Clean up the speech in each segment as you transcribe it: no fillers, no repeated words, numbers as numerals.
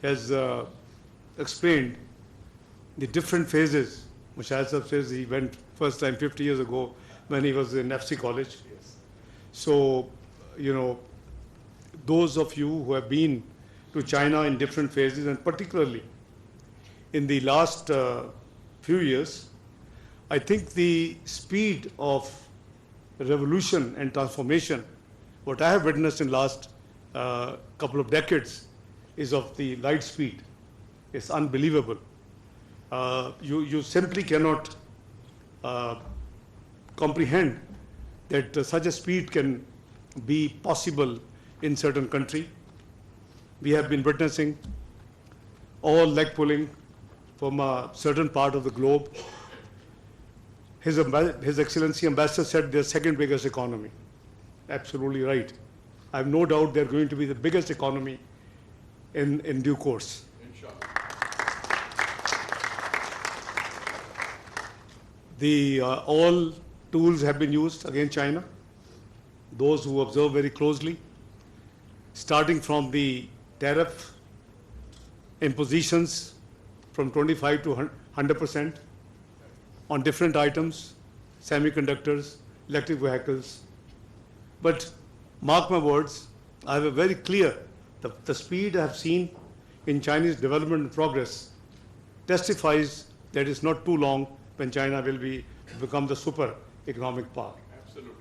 has explained the different phases. Mushahid Sahib says he went first time 50 years ago when he was in FC College. Yes. So, those of you who have been to China in different phases, and particularly in the last few years, I think the speed of revolution and transformation, what I have witnessed in last couple of decades, is of the light speed. It's unbelievable. You simply cannot comprehend that such a speed can be possible in certain country. We have been witnessing all leg pulling from a certain part of the globe. His Excellency Ambassador said they're second biggest economy. Absolutely right. I have no doubt they're going to be the biggest economy in due course. All tools have been used against China. Those who observe very closely, starting from the tariff impositions from 25 to 100% on different items, semiconductors, electric vehicles. But mark my words, I have a very clear, the speed I have seen in Chinese development and progress testifies that it's not too long when China will become the super economic power. Absolutely.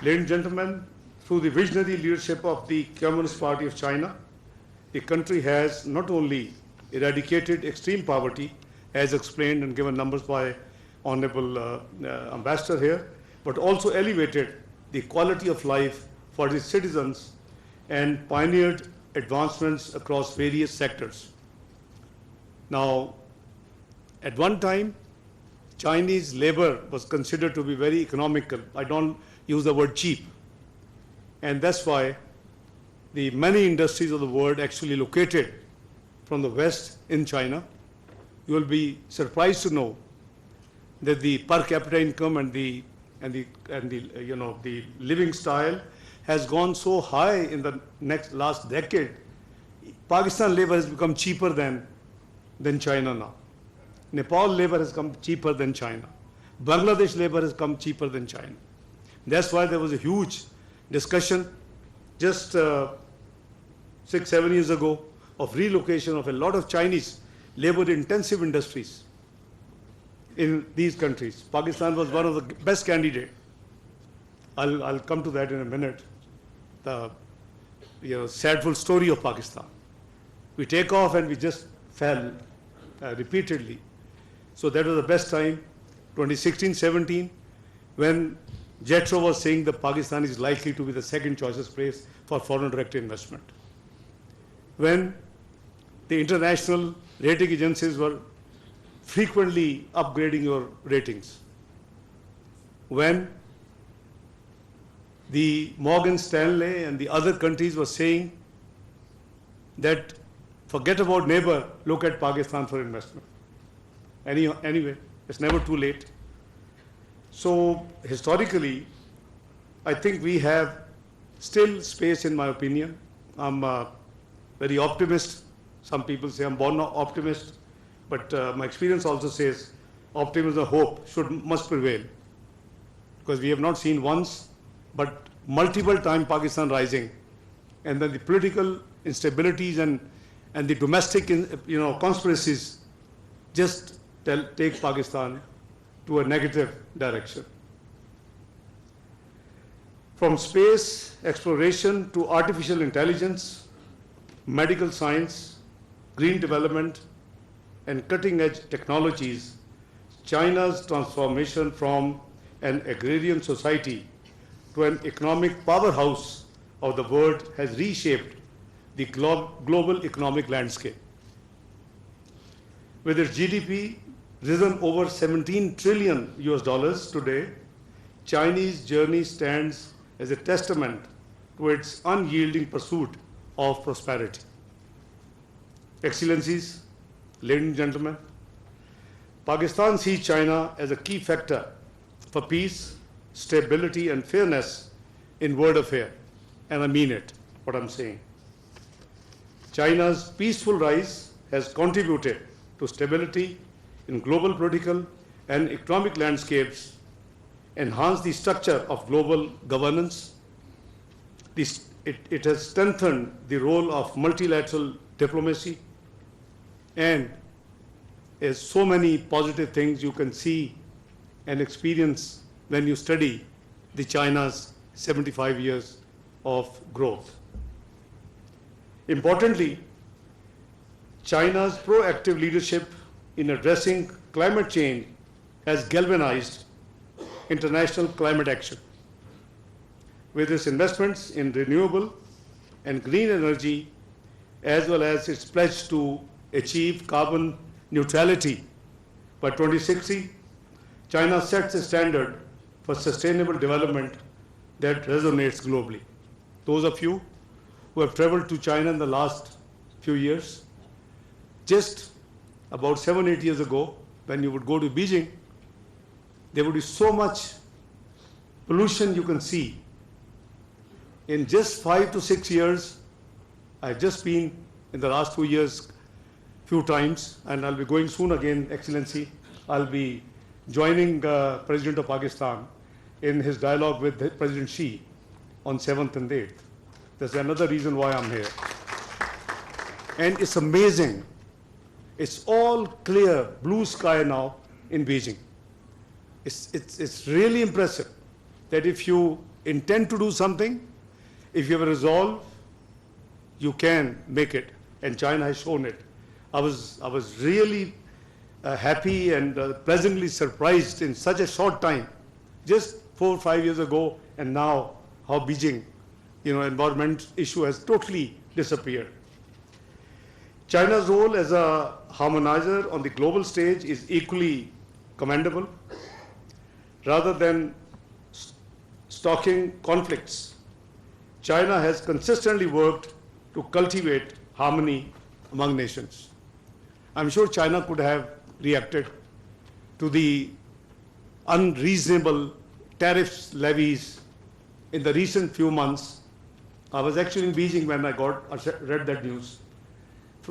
Ladies and gentlemen, through the visionary leadership of the Communist Party of China, the country has not only eradicated extreme poverty, as explained and given numbers by Honorable Ambassador here, but also elevated the quality of life for its citizens and pioneered advancements across various sectors. Now, at one time, Chinese labor was considered to be very economical. I don't use the word cheap. And that's why the many industries of the world actually located from the West in China. You will be surprised to know that the per capita income and the living style has gone so high in the last decade. Pakistan labor has become cheaper than China now. Nepal labor has come cheaper than China. Bangladesh labor has come cheaper than China. That's why there was a huge discussion just 6-7 years ago of relocation of a lot of Chinese labor-intensive industries in these countries. Pakistan was one of the best candidates. I'll come to that in a minute. The sadful story of Pakistan. We take off and we just fell repeatedly. So that was the best time, 2016-17, when Jetro was saying that Pakistan is likely to be the second choicest place for foreign direct investment. When the international rating agencies were frequently upgrading your ratings. When the Morgan Stanley and the other countries were saying that forget about neighbor, look at Pakistan for investment. Anyway, it's never too late. So historically, I think we have still space, in my opinion. I'm very optimist. Some people say I'm born optimist, but my experience also says optimism and hope must prevail, because we have not seen once, but multiple times Pakistan rising, and then the political instabilities and the domestic conspiracies just take Pakistan to a negative direction. From space exploration to artificial intelligence, medical science, green development, and cutting-edge technologies, China's transformation from an agrarian society to an economic powerhouse of the world has reshaped the global economic landscape. With its GDP risen over 17 trillion US dollars today, Chinese journey stands as a testament to its unyielding pursuit of prosperity. Excellencies, ladies and gentlemen, Pakistan sees China as a key factor for peace, stability, and fairness in world affairs, and I mean it. what I'm saying. China's peaceful rise has contributed to stability in global political and economic landscapes, enhanced the structure of global governance. It has strengthened the role of multilateral diplomacy, and there's so many positive things you can see and experience when you study the China's 75 years of growth. Importantly, China's proactive leadership in addressing climate change has galvanized international climate action. With its investments in renewable and green energy, as well as its pledge to achieve carbon neutrality by 2060, China sets a standard for sustainable development that resonates globally. Those of you who have traveled to China in the last few years, just about 7-8 years ago, when you would go to Beijing, there would be so much pollution you can see. In just 5 to 6 years, I've just been in the last 2 years few times, and I'll be going soon again, Excellency. I'll be joining President of Pakistan in his dialogue with President Xi on 7th and 8th. That's another reason why I'm here. And it's amazing. It's all clear, blue sky now in Beijing. It's really impressive that if you intend to do something, if you have a resolve, you can make it. And China has shown it. I was really happy and pleasantly surprised in such a short time, just 4 or 5 years ago, and now how Beijing, environment issue has totally disappeared. China's role as a harmonizer on the global stage is equally commendable. Rather than stoking conflicts, China has consistently worked to cultivate harmony among nations. I'm sure China could have reacted to the unreasonable tariffs levies in the recent few months. I was actually in Beijing when I read that news.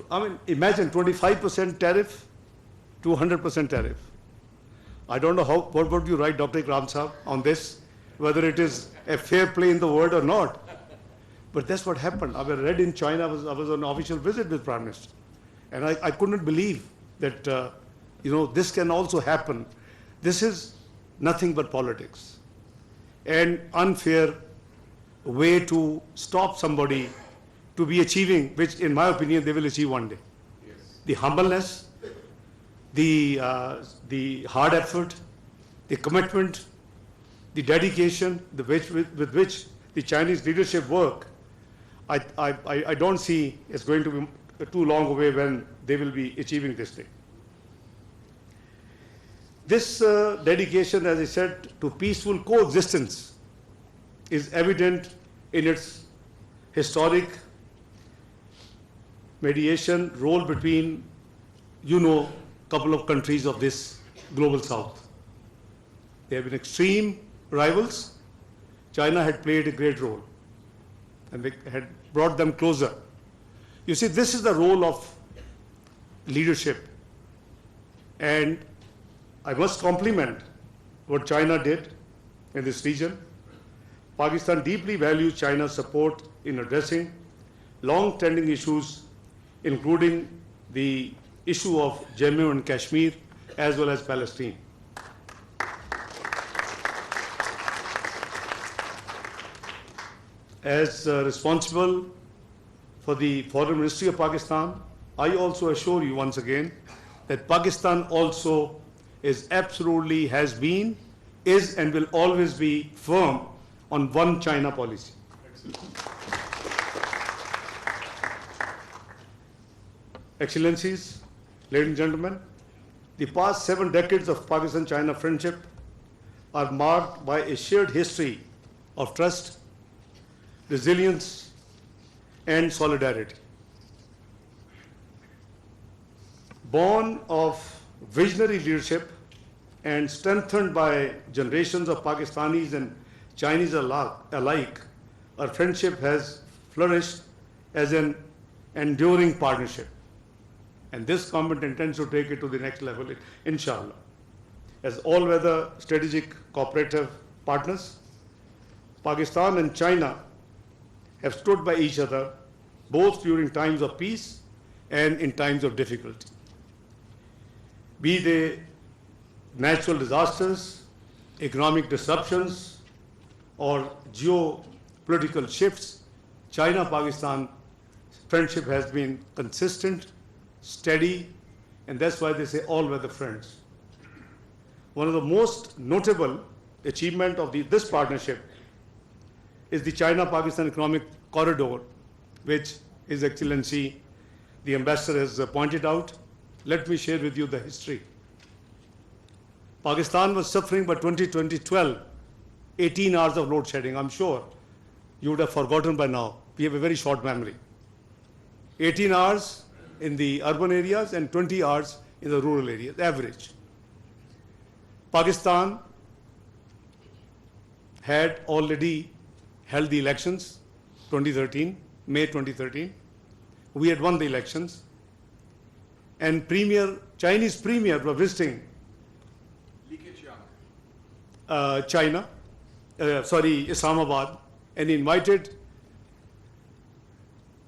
I mean, imagine 25% tariff to 100% tariff. I don't know what would you write, Dr. Ikram Saab, on this, whether it is a fair play in the world or not. But that's what happened. I read in China, I was on an official visit with Prime Minister. And I couldn't believe that, this can also happen. This is nothing but politics. And unfair way to stop somebody to be achieving, which in my opinion, they will achieve one day. Yes. The humbleness, the hard effort, the commitment, the dedication with which the Chinese leadership work, I don't see it's going to be too long away when they will be achieving this thing. This dedication, as I said, to peaceful coexistence is evident in its historic mediation role between, couple of countries of this global south. They have been extreme rivals. China had played a great role, and they had brought them closer. You see, this is the role of leadership, and I must compliment what China did in this region. Pakistan deeply values China's support in addressing long-standing issues, including the issue of Jammu and Kashmir, as well as Palestine. As responsible for the Foreign Ministry of Pakistan, I also assure you once again that Pakistan also is absolutely, has been, is, and will always be firm on one China policy. Excellencies, ladies and gentlemen, the past 7 decades of Pakistan-China friendship are marked by a shared history of trust, resilience, and solidarity. Born of visionary leadership and strengthened by generations of Pakistanis and Chinese alike, our friendship has flourish as an enduring partnership. And this government intends to take it to the next level, inshallah. As all-weather strategic cooperative partners, Pakistan and China have stood by each other both during times of peace and in times of difficulty. Be they natural disasters, economic disruptions, or geopolitical shifts, China-Pakistan friendship has been consistent, steady, and that's why they say all-weather friends. One of the most notable achievement of this partnership is the China-Pakistan Economic Corridor, which His Excellency, the Ambassador, has pointed out. Let me share with you the history. Pakistan was suffering by 2012, 18 hours of load shedding. I'm sure you would have forgotten by now. We have a very short memory. 18 hours in the urban areas and 20 hours in the rural areas, average. Pakistan had already held the elections, 2013, May 2013. We had won the elections. And Chinese premier were visiting Islamabad, and invited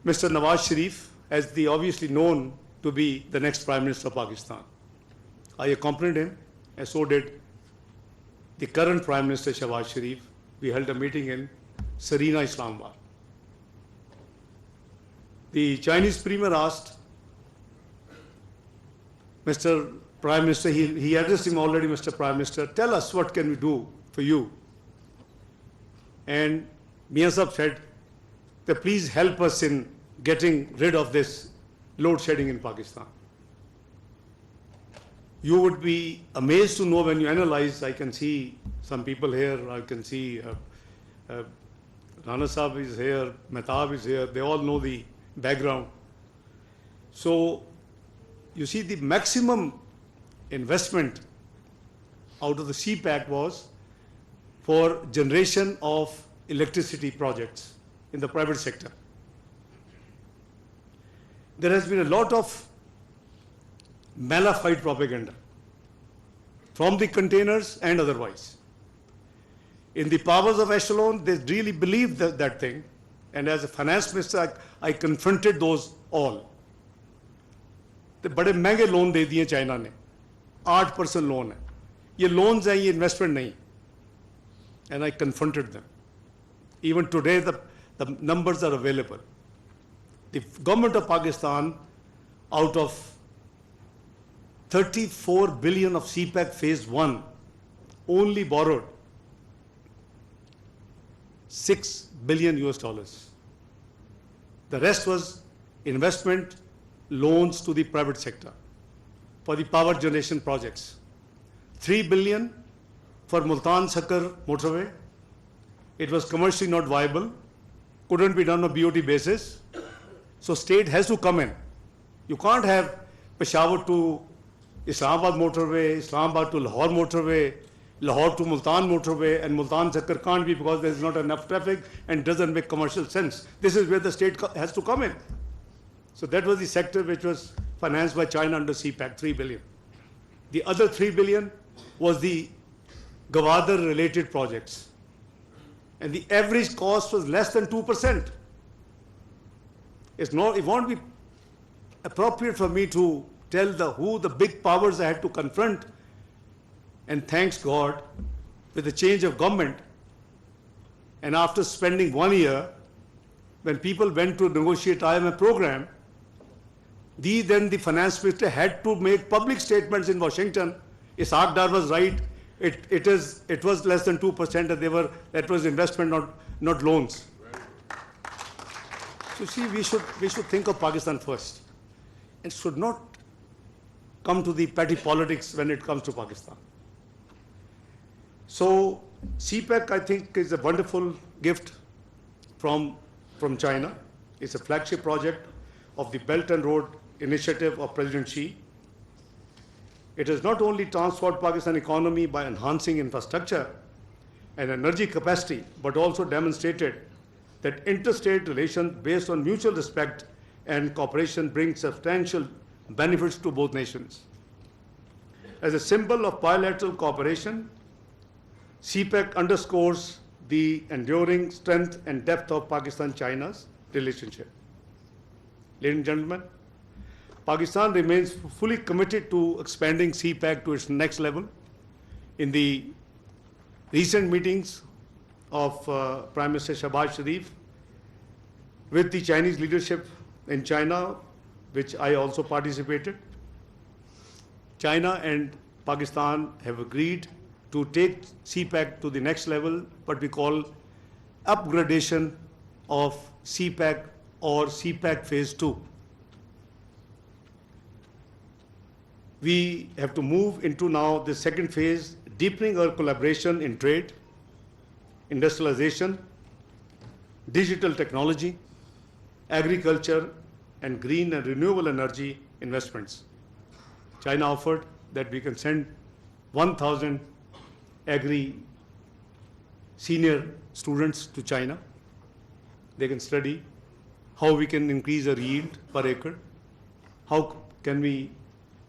Mr. Nawaz Sharif, as the obviously known to be the next Prime Minister of Pakistan. I accompanied him, and so did the current Prime Minister Shahbaz Sharif. We held a meeting in Serena, Islamabad. The Chinese premier asked Mr. Prime Minister, he addressed him already, Mr. Prime Minister, tell us what can we do for you. And Mian Sahib said that please help us in getting rid of this load shedding in Pakistan. You would be amazed to know when you analyze. I can see some people here, I can see Rana Sahib is here, Mehtab is here, they all know the background. So you see the maximum investment out of the CPAC was for generation of electricity projects in the private sector. There has been a lot of malafide propaganda from the containers and otherwise. In the powers of echelon, they really believed that thing. And as a finance minister, I confronted those all. तो बड़े महंगे loan दे दिए China ने, 8% loan है, ये loans हैं, ये investment नहीं. And I confronted them. Even today the numbers are available. The government of Pakistan, out of 34 billion of CPAC phase 1, only borrowed $6 billion US. The rest was investment loans to the private sector for the power generation projects. 3 billion for Multan Sakar motorway. It was commercially not viable, couldn't be done on a BOT basis. So state has to come in. You can't have Peshawar to Islamabad motorway, Islamabad to Lahore motorway, Lahore to Multan motorway, and Multan Sakar can't be because there's not enough traffic and doesn't make commercial sense. This is where the state has to come in. So that was the sector which was financed by China under CPAC, 3 billion. The other 3 billion was the Gwadar-related projects. And the average cost was less than 2%. It won't be appropriate for me to tell who the big powers I had to confront. And thanks God, with the change of government, and after spending 1 year, when people went to negotiate IMF program, then the finance minister had to make public statements in Washington. Ishaq Dar was right. It was less than 2%, and that was investment, not loans. So see, we should think of Pakistan first, and should not come to the petty politics when it comes to Pakistan. So CPAC, I think, is a wonderful gift from China. It's a flagship project of the Belt and Road Initiative of President Xi. It has not only transformed Pakistan economy by enhancing infrastructure and energy capacity, but also demonstrated that interstate relations based on mutual respect and cooperation bring substantial benefits to both nations. As a symbol of bilateral cooperation, CPEC underscores the enduring strength and depth of Pakistan-China's relationship. Ladies and gentlemen, Pakistan remains fully committed to expanding CPEC to its next level. In the recent meetings of Prime Minister Shahbaz Sharif with the Chinese leadership in China, which I also participated, China and Pakistan have agreed to take CPEC to the next level, what we call upgradation of CPEC or CPEC Phase 2. We have to move into now the second phase, deepening our collaboration in trade, industrialization, digital technology, agriculture, and green and renewable energy investments. China offered that we can send 1,000 agri senior students to China. They can study how we can increase our yield per acre, how can we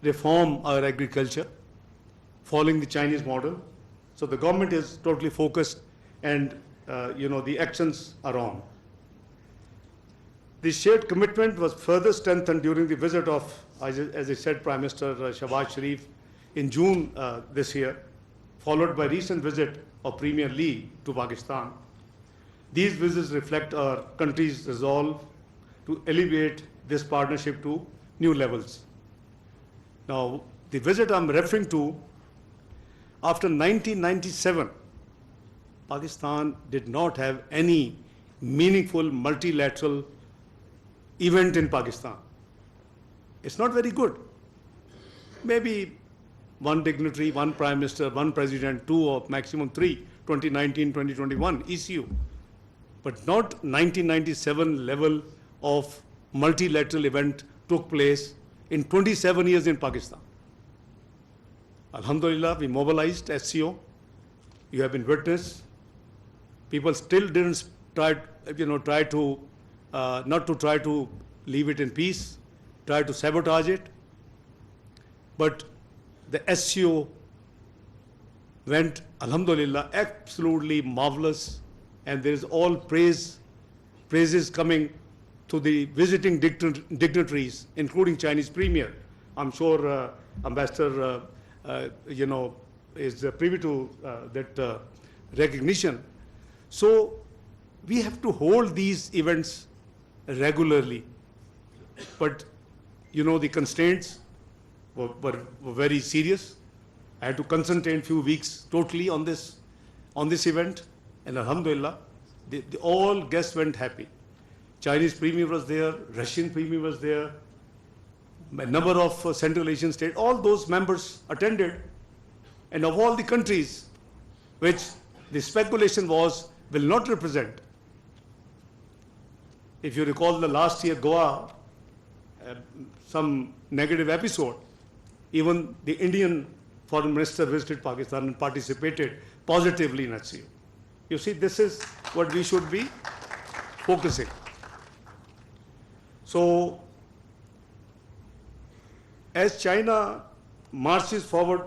reform our agriculture following the Chinese model. So the government is totally focused and the actions are on. The shared commitment was further strengthened during the visit of, as I said, Prime Minister Shahbaz Sharif in June this year, followed by recent visit of Premier Lee to Pakistan. These visits reflect our country's resolve to elevate this partnership to new levels. Now, the visit I'm referring to, after 1997, Pakistan did not have any meaningful multilateral event in Pakistan. It's not very good. Maybe one dignitary, one prime minister, one president, two or maximum three, 2019, 2021, ECU. But not 1997 level of multilateral event took place in 27 years in Pakistan. Alhamdulillah, we mobilized SCO. You have been witness. People still didn't try to leave it in peace, try to sabotage it. But the SCO went, alhamdulillah, absolutely marvelous, and there is all praises coming to the visiting dignitaries, including Chinese Premier. I'm sure Ambassador, is privy to that recognition. So we have to hold these events regularly. But, the constraints were very serious. I had to concentrate a few weeks totally on this event, and alhamdulillah, all guests went happy. Chinese Premier was there, Russian Premier was there, a number of Central Asian states, all those members attended, and of all the countries which the speculation was will not represent. If you recall the last year Goa, some negative episode, even the Indian Foreign Minister visited Pakistan and participated positively in HCO. You see, this is what we should be focusing. So, as China marches forward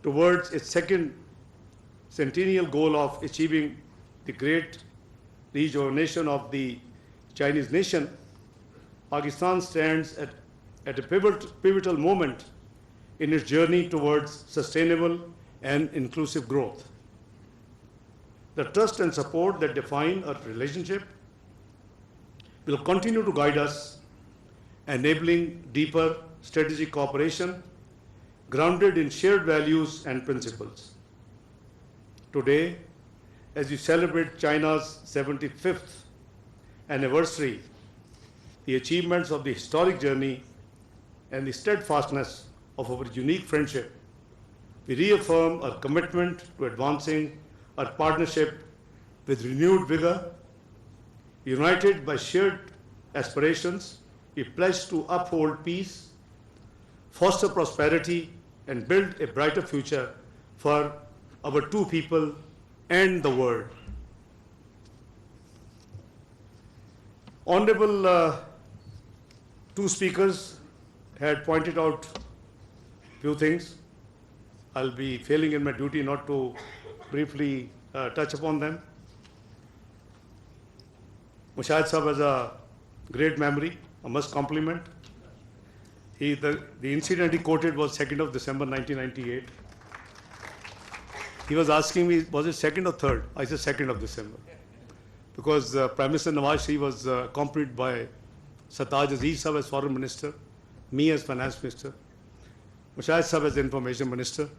towards its second centennial goal of achieving the great rejuvenation of the Chinese nation, Pakistan stands at a pivotal moment in its journey towards sustainable and inclusive growth. The trust and support that define our relationship will continue to guide us, enabling deeper strategic cooperation grounded in shared values and principles. Today, as we celebrate China's 75th anniversary, the achievements of the historic journey and the steadfastness of our unique friendship, we reaffirm our commitment to advancing our partnership with renewed vigor. United by shared aspirations, we pledge to uphold peace, foster prosperity, and build a brighter future for our two people and the world. Honorable two speakers had pointed out few things. I'll be failing in my duty not to briefly touch upon them. Mushahid Sahab has a great memory, I must compliment. The incident he quoted was 2nd of December 1998. He was asking me, was it 2nd or 3rd? I said 2nd of December. Because Prime Minister Nawaz Sharif was accompanied by Sajjad Sahab as Foreign Minister, me as Finance Minister, Mushahid Sahab as Information Minister,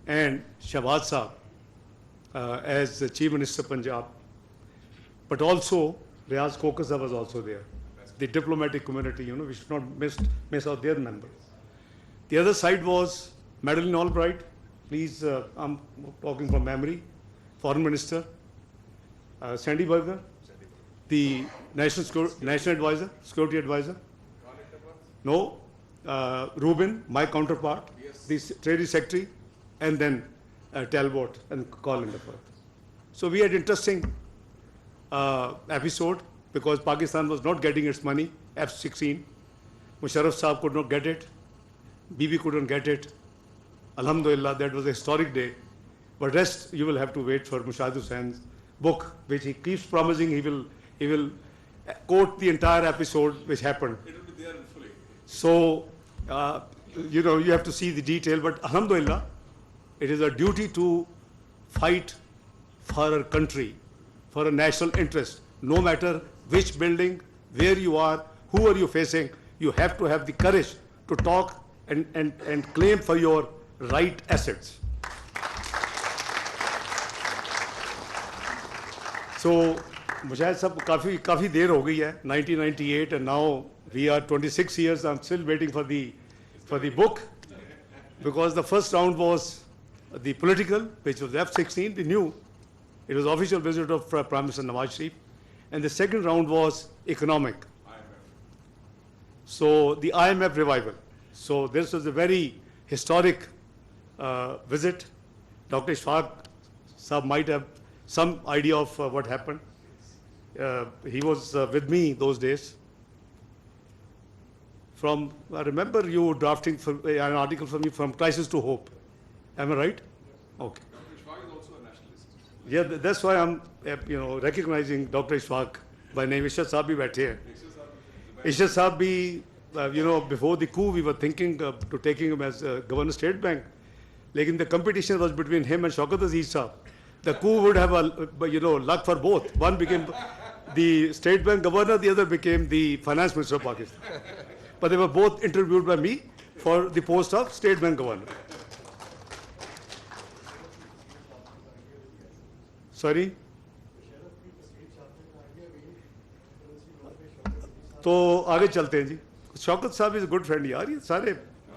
and Shahbaz Sahab as the Chief Minister Punjab. But also, Riaz Kokar Sahab was also there. The diplomatic community, we should not miss out their members. The other side was Madeleine Albright. Please, I'm talking from memory. Foreign Minister. Sandy Berger, the National Advisor, Security Advisor. No. Rubin, my counterpart, the Treasury Secretary, and then Talbot and Colin. So we had interesting episode because Pakistan was not getting its money, F-16. Musharraf Sahab could not get it. Bibi couldn't get it. Alhamdulillah, that was a historic day. But rest, you will have to wait for Mushahid Hussein's book, which he keeps promising he will quote the entire episode which happened. It will be there in fully. So, you have to see the detail, but alhamdulillah, it is a duty to fight for our country, for a national interest. No matter which building, where you are, who are you facing, you have to have the courage to talk and claim for your right assets. So, Mushahid Sahab, काफी देर हो गई है, 1998, and now we are 26 years. I'm still waiting for the book, because the first round was the political, which was F-16, the new. It was official visit of Prime Minister Nawaz Sharif, and the second round was economic. So the IMF revival. So this was a very historic visit. Dr. Ishaq Sahab might have some idea of what happened. He was with me those days. I remember you drafting an article for me, From Crisis to Hope. Am I right? Okay. Dr. Ishaq is also a nationalist. Yeah, that's why I'm, recognizing Dr. Ishaq by name. Ishaq Sahab bhi baithe hain. Ishaq Sahab bhi, before the coup, we were thinking to taking him as Governor State Bank. Lekin the competition was between him and Shaukat Aziz Sahab. The coup would have, luck for both. One became the State Bank Governor, the other became the Finance Minister of Pakistan. But they were both interviewed by me for the post of State Bank Governor. Sorry? तो आगे चलते हैं जी. शौकत साहब is good friend यार. ये सारे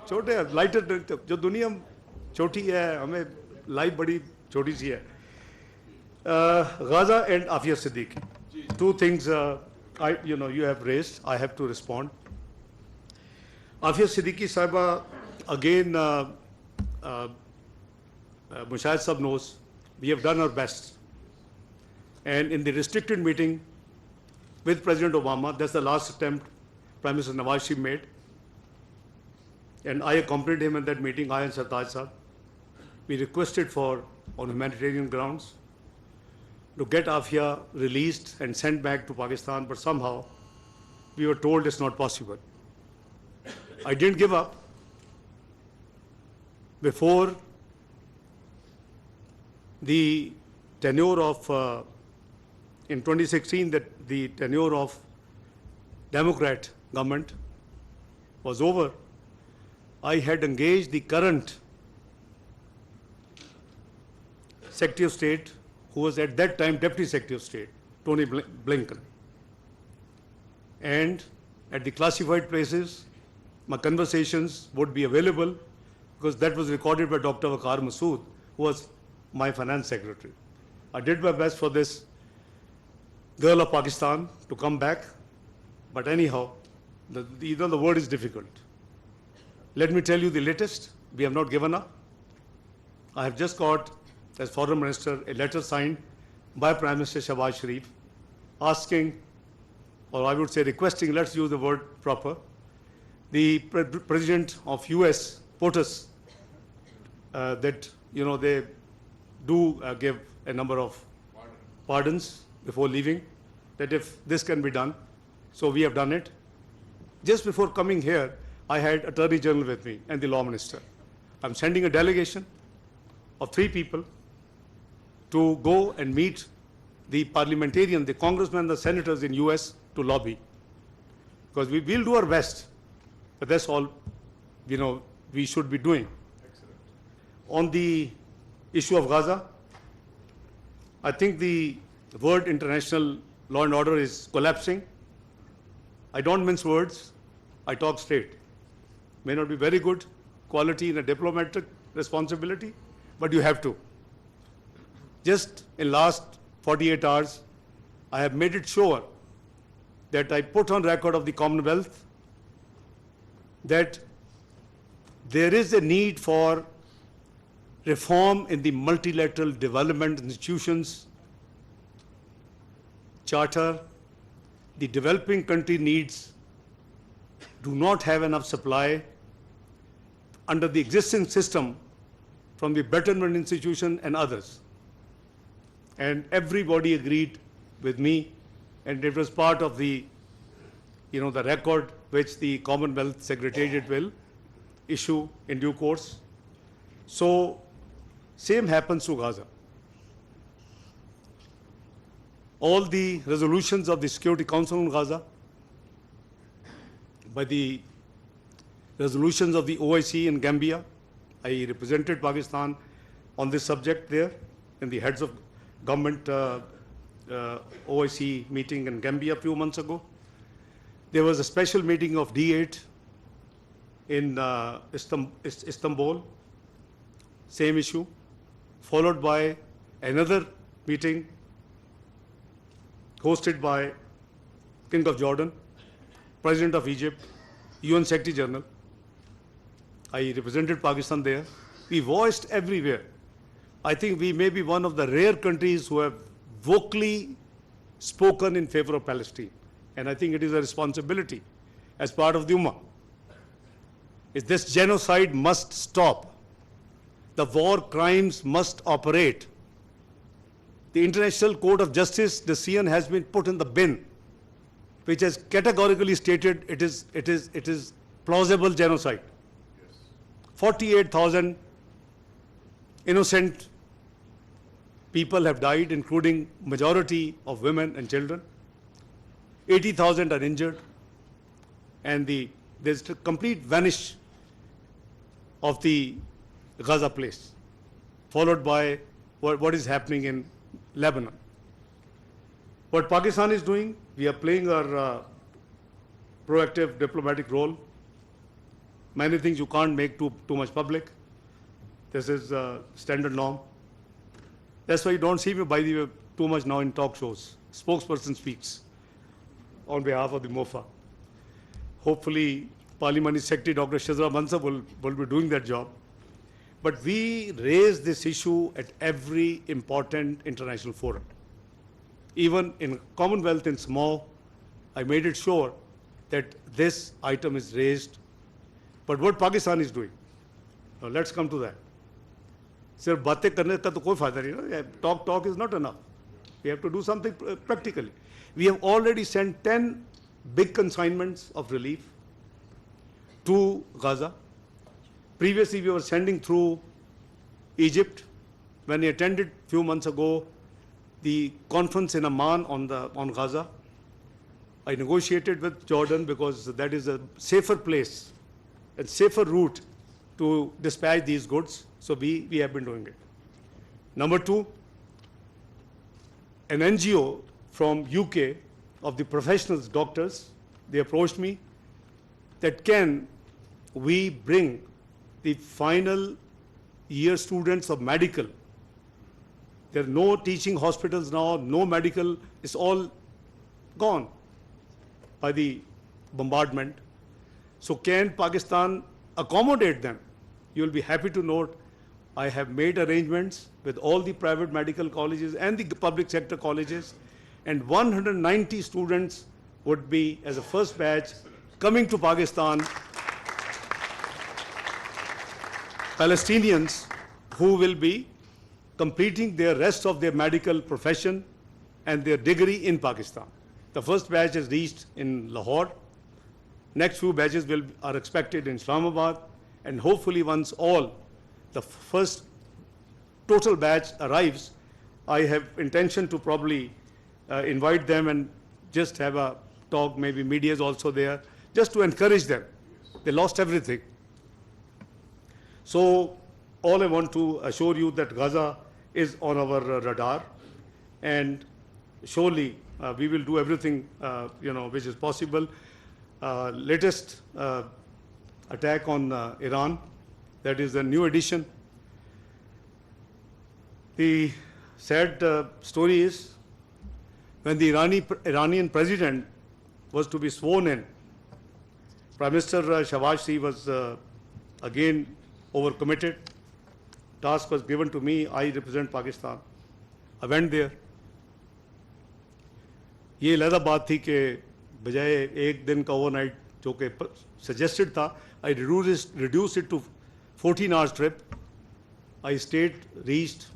छोटे lighter जो दुनिया छोटी है, हमें लाइफ बड़ी छोटी सी है. Gaza and Afia Siddiqui. Two things you have raised. I have to respond. Afia Siddiqui Sahiba, again, Mushahid Sahab knows we have done our best. And in the restricted meeting with President Obama, that's the last attempt Prime Minister Nawaz Sharif made. And I accompanied him in that meeting, I and Sajjad Sahab. We requested on humanitarian grounds, to get Afia released and sent back to Pakistan, but somehow we were told it's not possible. I didn't give up. Before the tenure of, in 2016, that the tenure of Democrat government was over, I had engaged the current Secretary of State, who was at that time Deputy Secretary of State, Tony Blinken. And at the classified places, my conversations would be available, because that was recorded by Dr. Waqar Masood, who was my finance secretary. I did my best for this girl of Pakistan to come back, but anyhow, the word is difficult. Let me tell you the latest. We have not given up. I have just got, as Foreign Minister, a letter signed by Prime Minister Shahbaz Sharif asking or I would say requesting, let's use the word proper, the President of US POTUS that, you know, they do give a number of pardons before leaving, that if this can be done. So we have done it. Just before coming here, I had Attorney General with me and the Law Minister. I'm sending a delegation of 3 people to go and meet the parliamentarian, the congressmen, the senators in US to lobby. Because we will do our best, but that's all, you know, we should be doing. Excellent. On the issue of Gaza, I think the word international law and order is collapsing. I don't mince words, I talk straight. May not be very good quality in a diplomatic responsibility, but you have to. Just in last 48 hours, I have made it sure that I put on record of the Commonwealth that there is a need for reform in the multilateral development institutions, charter. The developing country needs do not have enough supply under the existing system from the Betterment Institution and others. And everybody agreed with me, and it was part of the, you know, the record which the Commonwealth Secretariat will issue in due course. So, same happens to Gaza. All the resolutions of the Security Council on Gaza, by the resolutions of the OIC in Gambia, I represented Pakistan on this subject there in the heads of government OIC meeting in Gambia a few months ago. There was a special meeting of D8 in Istanbul, same issue, followed by another meeting hosted by King of Jordan, President of Egypt, UN Secretary General. I represented Pakistan there. We voiced everywhere. I think we may be one of the rare countries who have vocally spoken in favor of Palestine. And I think it is a responsibility as part of the Ummah. Is this genocide must stop. The war crimes must operate. The International Court of Justice decision has been put in the bin, which has categorically stated it is plausible genocide. Yes. 48,000 innocent people have died, including majority of women and children. 80,000 are injured, and there's a complete vanish of the Gaza place, followed by what is happening in Lebanon. What Pakistan is doing, we are playing our proactive diplomatic role. Many things you can't make too much public. This is a standard norm. That's why you don't see me, by the way, too much now in talk shows. Spokesperson speaks on behalf of the MOFA. Hopefully, Parliamentary Secretary Dr. Shazra Mansab will be doing that job. But we raise this issue at every important international forum. Even in Commonwealth in Small, I made it sure that this item is raised. But what Pakistan is doing, now let's come to that. सिर्फ बातें करने का तो कोई फायदा नहीं ना. Talk is not enough. We have to do something practically. We have already sent 10 big consignments of relief to Gaza. Previously, we were sending through Egypt. When I attended a few months ago the conference in Amman on Gaza, I negotiated with Jordan because that is a safer place and safer route to dispatch these goods. So we have been doing it. Number 2, an NGO from UK of the professionals, doctors, they approached me that can we bring the final year students of medical. There are no teaching hospitals now, no medical, it's all gone by the bombardment. So can Pakistan accommodate them? You'll be happy to note I have made arrangements with all the private medical colleges and the public sector colleges, and 190 students would be, as a first batch, coming to Pakistan, Palestinians who will be completing their rest of their medical profession and their degree in Pakistan. The first batch is reached in Lahore. Next few batches are expected in Islamabad, and hopefully once all the first total batch arrives, I have intention to probably invite them and just have a talk, maybe media is also there, just to encourage them. They lost everything. So all I want to assure you that Gaza is on our radar, and surely we will do everything which is possible. Latest attack on Iran, that is a new addition. The sad story is, when the Iranian president was to be sworn in, Prime Minister Shahbaz was again overcommitted. Task was given to me. I represent Pakistan. I went there. ये अलग बात थी कि बजाय एक दिन का overnight जो कि suggested था, I reduced it to 14 hours trip. I reached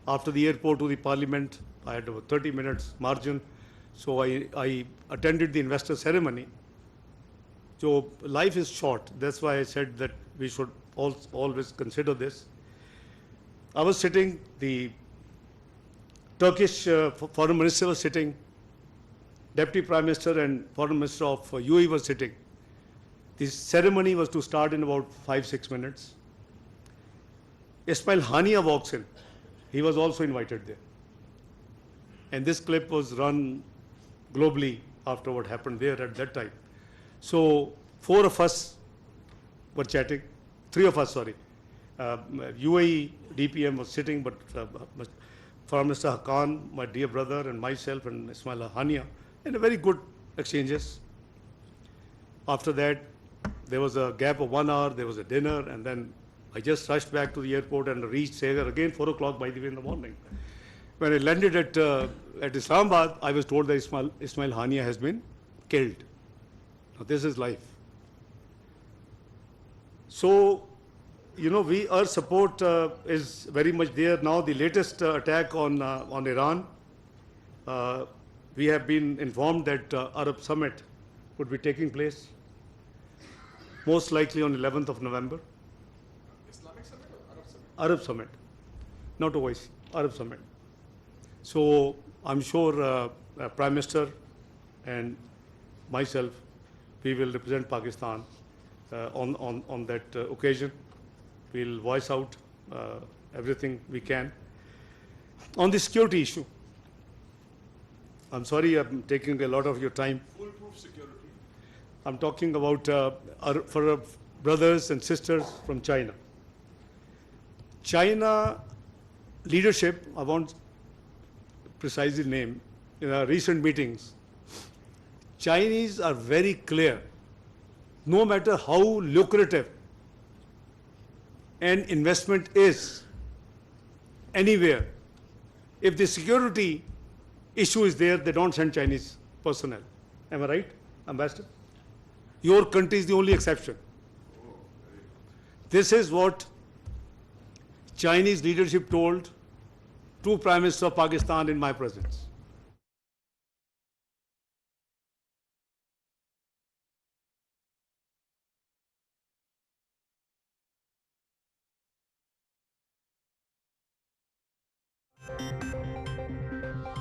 after the airport to the parliament. I had about 30 minutes margin. So I attended the investor ceremony. So life is short. That's why I said that we should always consider this. I was sitting, the Turkish foreign minister was sitting, Deputy Prime Minister and Foreign Minister of UAE was sitting. This ceremony was to start in about 5-6 minutes. Ismail Hania walks in. He was also invited there. And this clip was run globally after what happened there at that time. So 4 of us were chatting, 3 of us, sorry. UAE DPM was sitting, but Foreign Minister Haqqan, my dear brother, and myself and Ismail Hania, and a very good exchanges. After that, there was a gap of 1 hour, there was a dinner, and then I just rushed back to the airport and reached Sagar again 4 o'clock, by the way, in the morning. When I landed at Islamabad, I was told that Ismail Hania has been killed. Now, this is life. So, our support is very much there. Now, the latest attack on Iran, we have been informed that Arab Summit would be taking place, most likely on 11th of November. Islamic Summit or Arab Summit? Arab Summit, not OIC, Arab Summit. So I'm sure Prime Minister and myself, we will represent Pakistan on that occasion. We'll voice out everything we can. On the security issue, I'm sorry I'm taking a lot of your time. Foolproof security. I'm talking about for our brothers and sisters from China. China leadership, I won't precisely name, in our recent meetings, Chinese are very clear. No matter how lucrative an investment is anywhere, if the security issue is there, they don't send Chinese personnel. Am I right, Ambassador? Your country is the only exception. This is what Chinese leadership told to Prime Minister of Pakistan in my presence.